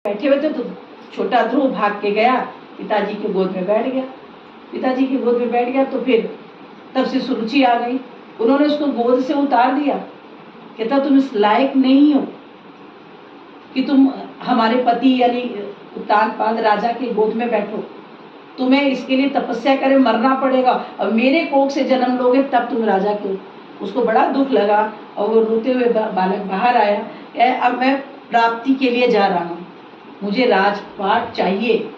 बैठे हुए थे तो छोटा ध्रुव भाग के गया, पिताजी की गोद में बैठ गया। पिताजी की गोद में बैठ गया तो फिर तब से सुरुचि आ गई। उन्होंने उसको गोद से उतार दिया। कहता तुम इस लायक नहीं हो कि तुम हमारे पति यानी उत्तानपाद राजा के गोद में बैठो। तुम्हें इसके लिए तपस्या करे मरना पड़ेगा और मेरे कोख से जन्म लोगे तब तुम राजा के। उसको बड़ा दुख लगा और वो रोते हुए बालक बाहर आया। अब मैं प्राप्ति के लिए जा रहा हूँ, मुझे राजपाट चाहिए।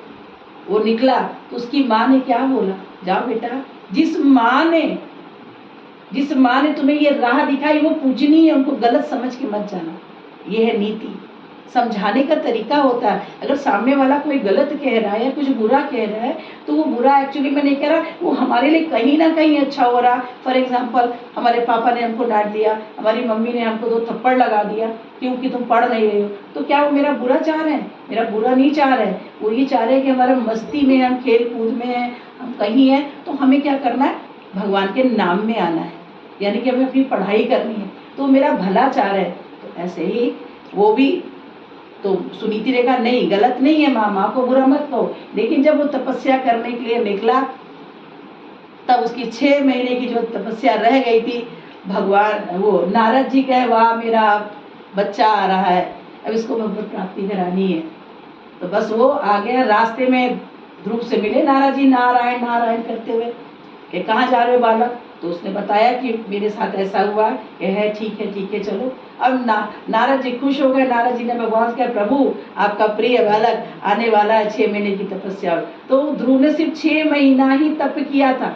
वो निकला तो उसकी माँ ने क्या बोला, जाओ बेटा, जिस माँ ने तुम्हें ये राह दिखाई वो पूजनीय है, उनको गलत समझ के मत जाना। ये है नीति, समझाने का तरीका होता है। अगर सामने वाला कोई गलत कह रहा है या कुछ बुरा कह रहा है तो वो बुरा एक्चुअली मैं नहीं कह रहा, वो हमारे लिए कहीं ना कहीं अच्छा हो रहा। फॉर एग्जाम्पल, हमारे पापा ने हमको डांट दिया, हमारी मम्मी ने हमको 2 थप्पड़ लगा दिया क्योंकि तुम पढ़ नहीं रहे हो, तो क्या वो मेरा बुरा चाह रहे हैं? मेरा बुरा नहीं चाह रहे हैं, वो ये चाह रहे हैं कि हमारा मस्ती में, हम खेल कूद में हैं, हम कहीं हैं, तो हमें क्या करना है, भगवान के नाम में आना है, यानी कि हमें अपनी पढ़ाई करनी है, तो मेरा भला चाह रहे हैं। तो ऐसे ही वो भी तो सुनीति ने कहा नहीं, गलत नहीं है माँ को बुरा मत कहो। लेकिन जब वो तपस्या करने के लिए निकला तब उसकी 6 महीने की जो तपस्या रह गई थी, भगवान वो नारद जी कहे वाह मेरा बच्चा आ रहा है, अब इसको भगवत प्राप्ति करानी है। तो बस वो आ गया। रास्ते में ध्रुव से मिले नारद जी, नारायण नारायण करते हुए कि कहाँ जा रहे हो बालक? तो उसने बताया कि मेरे साथ ऐसा हुआ है। ठीक है चलो। अब नारद जी खुश हो गए। नारद जी ने भगवान से कहा प्रभु आपका प्रिय बालक आने वाला है, 6 महीने की तपस्या। तो ध्रुव ने सिर्फ 6 महीना ही तप किया था,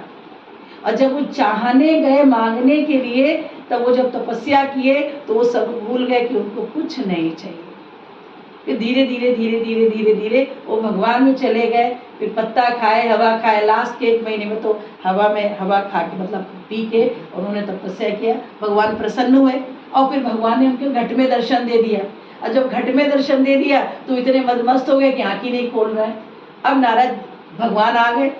और जब वो चाहने गए मांगने के लिए, तब वो जब तपस्या किए तो वो सब भूल गए कि उनको कुछ नहीं चाहिए। फिर धीरे धीरे वो भगवान में चले गए। फिर पत्ता खाए, हवा खाए। लास्ट के 1 महीने में तो हवा खा के मतलब पी के उन्होंने तपस्या किया। भगवान प्रसन्न हुए और फिर भगवान ने उनके घट में दर्शन दे दिया। और जब घट में दर्शन दे दिया तो इतने मदमस्त हो गए कि आँख ही नहीं खोल रहे। अब नारद भगवान आ गए,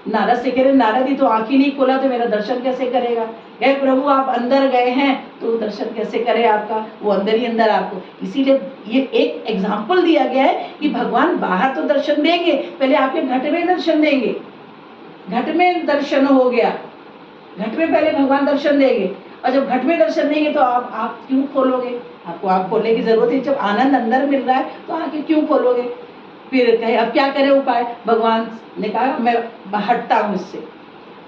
नारद से कह रहे नारद ही तो आँख ही नहीं खोला तो मेरा दर्शन कैसे करेगा? कहे प्रभु आप अंदर गए हैं तो दर्शन कैसे करे आपका? वो अंदर ही अंदर आपको। इसीलिए ये एक एग्जाम्पल दिया गया है कि भगवान बाहर तो दर्शन देंगे, पहले आपके घट में दर्शन देंगे। घट में दर्शन हो गया, घट में पहले भगवान दर्शन देंगे, और जब घट में दर्शन देंगे तो आप क्यों खोलोगे? आपको आँख खोलने की जरूरत है। जब आनंद अंदर मिल रहा है तो आँखें क्यों खोलोगे? फिर कहे अब क्या करें उपाय? भगवान ने कहा मैं हटता हूँ इससे।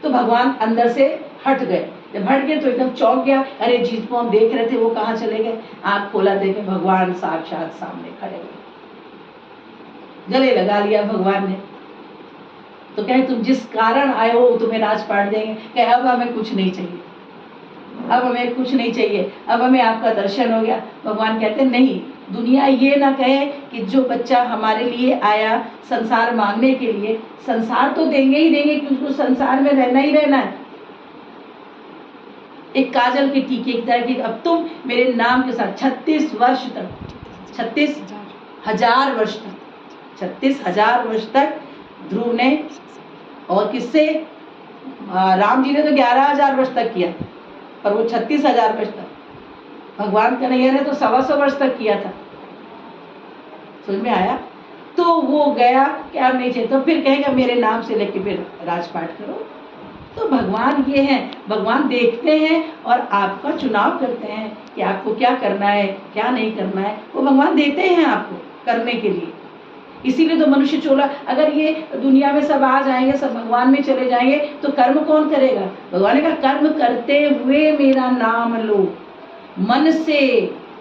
तो भगवान अंदर से हट गए। जब हट गए तो एकदम चौंक गया, अरे जिसको हम देख रहे थे वो कहाँ चले गए? आँख खोला, देखे भगवान साक्षात सामने खड़े हुए। गले लगा लिया भगवान ने। तो कहे तुम जिस कारण आए हो तुम्हें राजपाट देंगे। कहे अब हमें कुछ नहीं चाहिए, अब हमें कुछ नहीं चाहिए, अब हमें आपका दर्शन हो गया। भगवान कहते नहीं, दुनिया ये ना कहे कि जो बच्चा हमारे लिए आया संसार मांगने के लिए, संसार तो देंगे ही देंगे क्योंकि उसको संसार में रहना ही रहना है। एक काजल के टीके की तरह कि अब तुम मेरे नाम के साथ 36 वर्ष तक, 36,000 वर्ष तक, 36,000 वर्ष तक ध्रुव ने, और किससे? राम जी ने तो 11,000 वर्ष तक किया, पर वो 36,000 वर्ष तक। भगवान कन्हैया ने तो 125 वर्ष तक किया था। समझ में आया? तो वो गया क्या नहीं चाहिए, तो फिर कहेगा मेरे नाम से लेके फिर राजपाट करो। तो भगवान ये हैं, भगवान देखते हैं और आपका चुनाव करते हैं कि आपको क्या करना है क्या नहीं करना है। वो भगवान देते हैं आपको करने के लिए। इसीलिए तो मनुष्य चोला, अगर ये दुनिया में सब आ जाएंगे, सब भगवान में चले जाएंगे तो कर्म कौन करेगा? भगवान ने कहा कर्म करते हुए मेरा नाम लो मन से।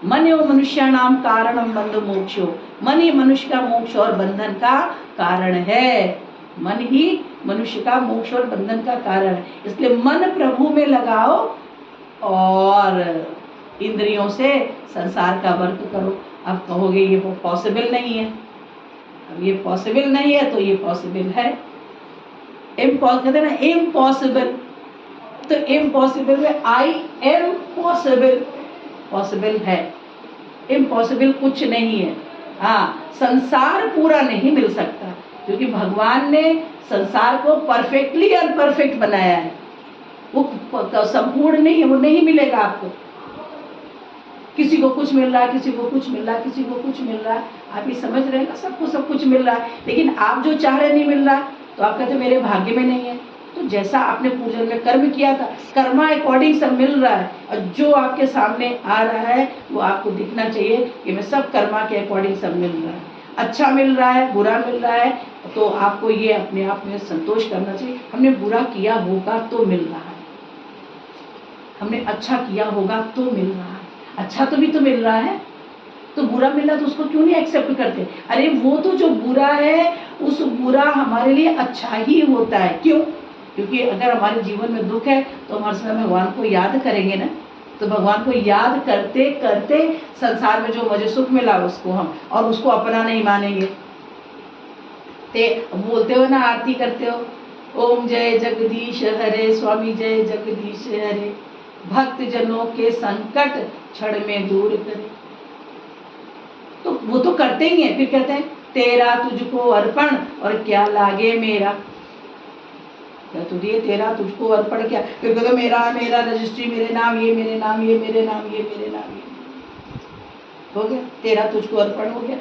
मन यो मनुष्य नाम कारणम बंध मोक्षो। मन ही मनुष्य का मोक्ष और बंधन का कारण है। मन ही मनुष्य का मोक्ष और बंधन का कारण है। इसलिए मन प्रभु में लगाओ और इंद्रियों से संसार का वर्क करो। अब कहोगे ये पॉसिबल नहीं है। अब ये पॉसिबल नहीं है तो ये पॉसिबल है। कहते ना इम्पॉसिबल, तो इम्पॉसिबल में आई एम पॉसिबल, पॉसिबल है। इम्पॉसिबल कुछ नहीं है। हाँ, संसार पूरा नहीं मिल सकता क्योंकि भगवान ने संसार को परफेक्टली अनपरफेक्ट बनाया है। वो संपूर्ण नहीं है, वो नहीं मिलेगा आपको। किसी को कुछ मिल रहा है, किसी को कुछ मिल रहा है, किसी को कुछ मिल रहा है। आप ये समझ रहे हैं ना, सबको सब कुछ मिल रहा है, लेकिन आप जो चाह रहे नहीं मिल रहा, तो आप कहते मेरे भाग्य में नहीं है। तो जैसा आपने पूजन में कर्म किया था, कर्मा अकॉर्डिंग सब मिल रहा है, और जो आपके सामने आ रहा है वो आपको दिखना चाहिए कि मैं सब कर्मा के अकॉर्डिंग सब मिल रहा है। अच्छा मिल रहा है, बुरा मिल रहा है, तो आपको ये अपने आप में संतोष करना चाहिए, हमने बुरा किया होगा तो मिल रहा है, हमने अच्छा किया होगा तो मिल रहा है। अच्छा तो भी तो मिल रहा है, तो बुरा मिला तो उसको क्यों नहीं एक्सेप्ट करते? अरे वो तो जो बुरा है, उस बुरा हमारे लिए अच्छा ही होता है। क्यों? क्योंकि अगर हमारे जीवन में दुख है तो हम हर समय भगवान को याद करेंगे ना, तो भगवान को याद करते करते संसार में जो मुझे सुख मिला उसको हम, और उसको अपना नहीं मानेंगे। ते बोलते हो ना, आरती करते हो, ओम जय जगदीश हरे, स्वामी जय जगदीश हरे, भक्त जनों के संकट क्षण में दूर करे। तो वो तो करते ही हैं, फिर कहते हैं तेरा तुझको अर्पण और क्या लागे मेरा। क्या तुझे तेरा तुझको अर्पण, क्या फिर कहते मेरा मेरा रजिस्ट्री, मेरे नाम ये, मेरे नाम ये, मेरे नाम ये, मेरे नाम ये, हो गया तेरा तुझको अर्पण हो गया।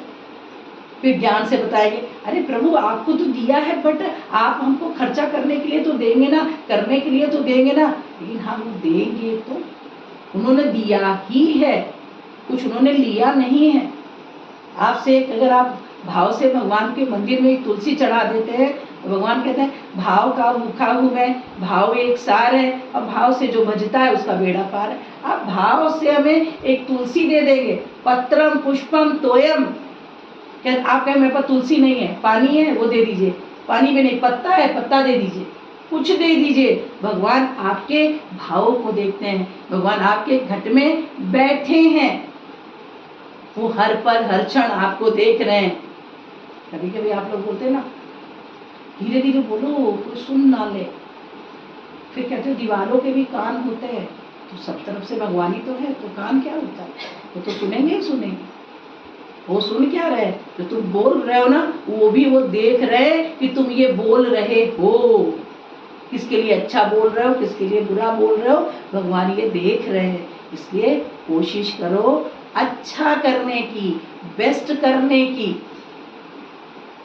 फिर ज्ञान से बताएंगे, अरे प्रभु आपको तो दिया है, बट आप हमको खर्चा करने के लिए तो देंगे ना, करने के लिए तो देंगे ना। लेकिन हम देंगे तो उन्होंने दिया ही है, कुछ उन्होंने लिया नहीं है आपसे। अगर आप भाव से भगवान के मंदिर में एक तुलसी चढ़ा देते हैं तो भगवान कहते हैं भाव का भूखा हूँ मैं, भाव एक सार है, और भाव से जो भजता है उसका बेड़ा पार है। आप भाव से हमें एक तुलसी दे देंगे, पत्रम पुष्पम तोयम, क्या आप कहें मेरे पास तुलसी नहीं है, पानी है वो दे दीजिए, पानी में नहीं, पत्ता है पत्ता दे दीजिए, कुछ दे दीजिए। भगवान आपके भावों को देखते हैं, भगवान आपके घट में बैठे हैं, वो हर पल हर क्षण आपको देख रहे हैं। कभी कभी आप लोग बोलते हैं ना धीरे धीरे बोलो कोई सुन ना ले, फिर कहते हो दीवारों के भी कान होते हैं, तो सब तरफ से भगवान ही तो है, तो कान क्या होता है, वो तो सुनेंगे ही सुनेंगे। वो सुन क्या रहे, जो तुम बोल रहे हो ना वो भी वो देख रहे कि तुम ये बोल रहे हो, किसके लिए अच्छा बोल रहे हो, किसके लिए बुरा बोल रहे हो, भगवान ये देख रहे हैं। इसलिए कोशिश करो अच्छा करने की, बेस्ट करने की।